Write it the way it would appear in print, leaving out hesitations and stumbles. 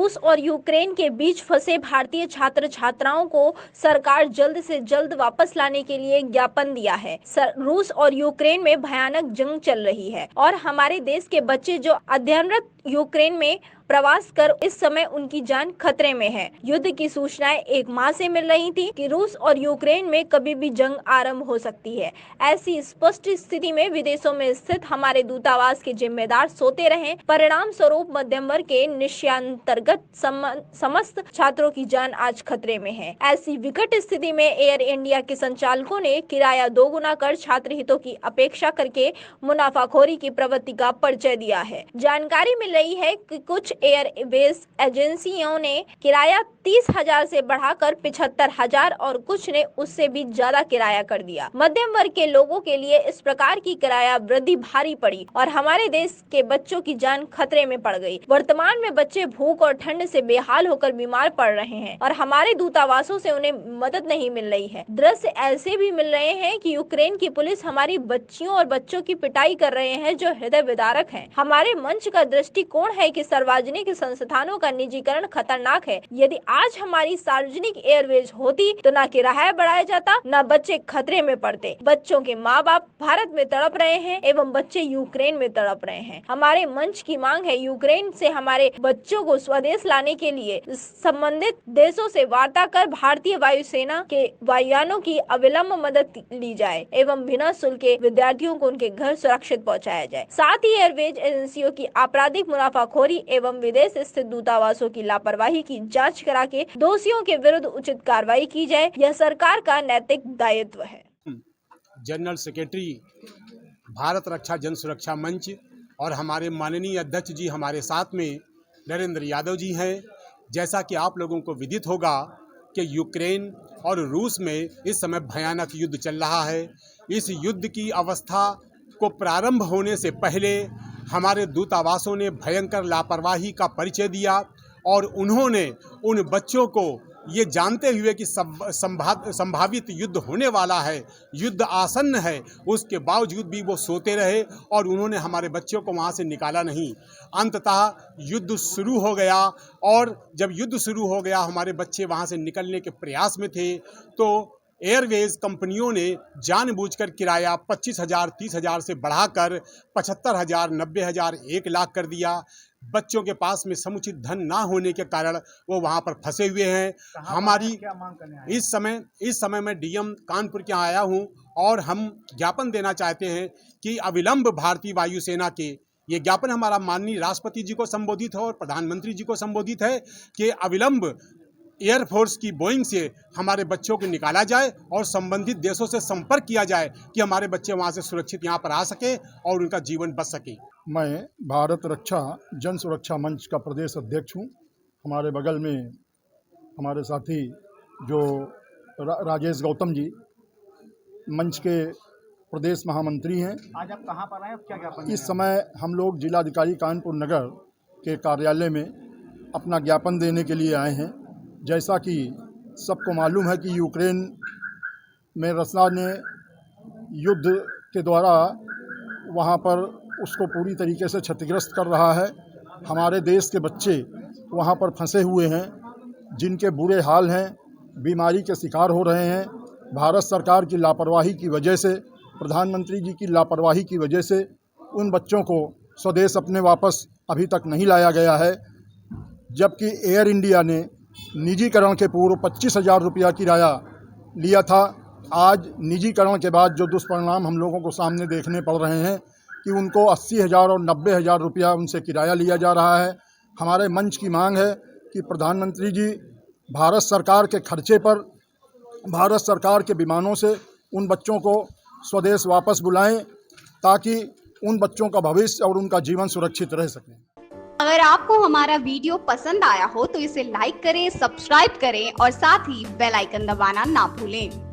रूस और यूक्रेन के बीच फंसे भारतीय छात्र छात्राओं को सरकार जल्द से जल्द वापस लाने के लिए ज्ञापन दिया है। रूस और यूक्रेन में भयानक जंग चल रही है और हमारे देश के बच्चे जो अध्ययनरत यूक्रेन में प्रवास कर इस समय उनकी जान खतरे में है। युद्ध की सूचनाएं एक माह से मिल रही थी कि रूस और यूक्रेन में कभी भी जंग आरंभ हो सकती है। ऐसी स्पष्ट स्थिति में विदेशों में स्थित हमारे दूतावास के जिम्मेदार सोते रहे। परिणाम स्वरूप मध्यम वर्ग के निश्चयांतर्गत समस्त छात्रों की जान आज खतरे में है। ऐसी विकट स्थिति में एयर इंडिया के संचालकों ने किराया दोगुना कर छात्र हितों की अपेक्षा करके मुनाफाखोरी की प्रवृत्ति का परिचय दिया है। जानकारी मिल रही है कि कुछ एयरवेज एजेंसियों ने किराया 30,000 से बढ़ाकर 75,000 और कुछ ने उससे भी ज्यादा किराया कर दिया। मध्यम वर्ग के लोगों के लिए इस प्रकार की किराया वृद्धि भारी पड़ी और हमारे देश के बच्चों की जान खतरे में पड़ गई। वर्तमान में बच्चे भूख और ठंड से बेहाल होकर बीमार पड़ रहे हैं और हमारे दूतावासों से उन्हें मदद नहीं मिल रही है। दृश्य ऐसे भी मिल रहे हैं कि यूक्रेन की पुलिस हमारी बच्चियों और बच्चों की पिटाई कर रहे हैं जो हृदय विदारक है। हमारे मंच का दृष्टिकोण है कि सार्वजनिक संस्थानों का निजीकरण खतरनाक है। यदि आज हमारी सार्वजनिक एयरवेज होती तो न किराया बढ़ाया जाता न बच्चे खतरे में पड़ते। बच्चों के माँ बाप भारत में तड़प रहे हैं एवं बच्चे यूक्रेन में तड़प रहे हैं। हमारे मंच की मांग है यूक्रेन से हमारे बच्चों को स्वदेश लाने के लिए संबंधित देशों से वार्ता कर भारतीय वायुसेना के वायुयानों की अविलंब मदद ली जाए एवं बिना शुल्क के विद्यार्थियों को उनके घर सुरक्षित पहुँचाया जाए। साथ ही एयरवेज एजेंसियों की आपराधिक मुनाफाखोरी एवं विदेश स्थित दूतावासों की लापरवाही की जांच करा के दोषियों के विरुद्ध उचित कार्रवाई की जाए। यह सरकार का नैतिक दायित्व है। जनरल सेक्रेटरी भारत रक्षा जन सुरक्षा मंच और हमारे माननीय अध्यक्ष जी हमारे साथ में नरेंद्र यादव जी हैं। जैसा कि आप लोगों को विदित होगा कि यूक्रेन और रूस में इस समय भयानक युद्ध चल रहा है। इस युद्ध की अवस्था को प्रारंभ होने से पहले हमारे दूतावासों ने भयंकर लापरवाही का परिचय दिया और उन्होंने उन बच्चों को ये जानते हुए कि संभावित युद्ध होने वाला है, युद्ध आसन्न है, उसके बावजूद भी वो सोते रहे और उन्होंने हमारे बच्चों को वहाँ से निकाला नहीं। अंततः युद्ध शुरू हो गया और जब युद्ध शुरू हो गया हमारे बच्चे वहाँ से निकलने के प्रयास में थे तो एयरवेज कंपनियों ने जानबूझकर किराया 25,000 30,000 से बढ़ाकर 75,000 90,000 1 लाख कर दिया। बच्चों के पास में समुचित धन ना होने के कारण वो वहाँ पर फंसे हुए हैं। हमारी इस समय मैं डीएम कानपुर के आया हूँ और हम ज्ञापन देना चाहते हैं कि अविलंब भारतीय वायुसेना के ये ज्ञापन हमारा माननीय राष्ट्रपति जी को संबोधित है और प्रधानमंत्री जी को संबोधित है कि अविलंब एयरफोर्स की बोइंग से हमारे बच्चों को निकाला जाए और संबंधित देशों से संपर्क किया जाए कि हमारे बच्चे वहाँ से सुरक्षित यहाँ पर आ सके और उनका जीवन बच सके। मैं भारत रक्षा जन सुरक्षा मंच का प्रदेश अध्यक्ष हूँ। हमारे बगल में हमारे साथी जो राजेश गौतम जी मंच के प्रदेश महामंत्री हैं। आज आप कहाँ पर आए, क्या ज्ञापन? इस समय हम लोग जिलाधिकारी कानपुर नगर के कार्यालय में अपना ज्ञापन देने के लिए आए हैं। जैसा कि सबको मालूम है कि यूक्रेन में रसिया ने युद्ध के द्वारा वहाँ पर उसको पूरी तरीके से क्षतिग्रस्त कर रहा है। हमारे देश के बच्चे वहाँ पर फंसे हुए हैं जिनके बुरे हाल हैं, बीमारी के शिकार हो रहे हैं। भारत सरकार की लापरवाही की वजह से, प्रधानमंत्री जी की लापरवाही की वजह से उन बच्चों को स्वदेश अपने वापस अभी तक नहीं लाया गया है। जबकि एयर इंडिया ने निजीकरण के पूर्व 25,000 रुपया किराया लिया था। आज निजीकरण के बाद जो दुष्परिणाम हम लोगों को सामने देखने पड़ रहे हैं कि उनको 80,000 और 90,000 रुपया उनसे किराया लिया जा रहा है। हमारे मंच की मांग है कि प्रधानमंत्री जी भारत सरकार के खर्चे पर भारत सरकार के विमानों से उन बच्चों को स्वदेश वापस बुलाएं ताकि उन बच्चों का भविष्य और उनका जीवन सुरक्षित रह सके। अगर आपको हमारा वीडियो पसंद आया हो तो इसे लाइक करें, सब्सक्राइब करें और साथ ही बेल आइकन दबाना ना भूलें।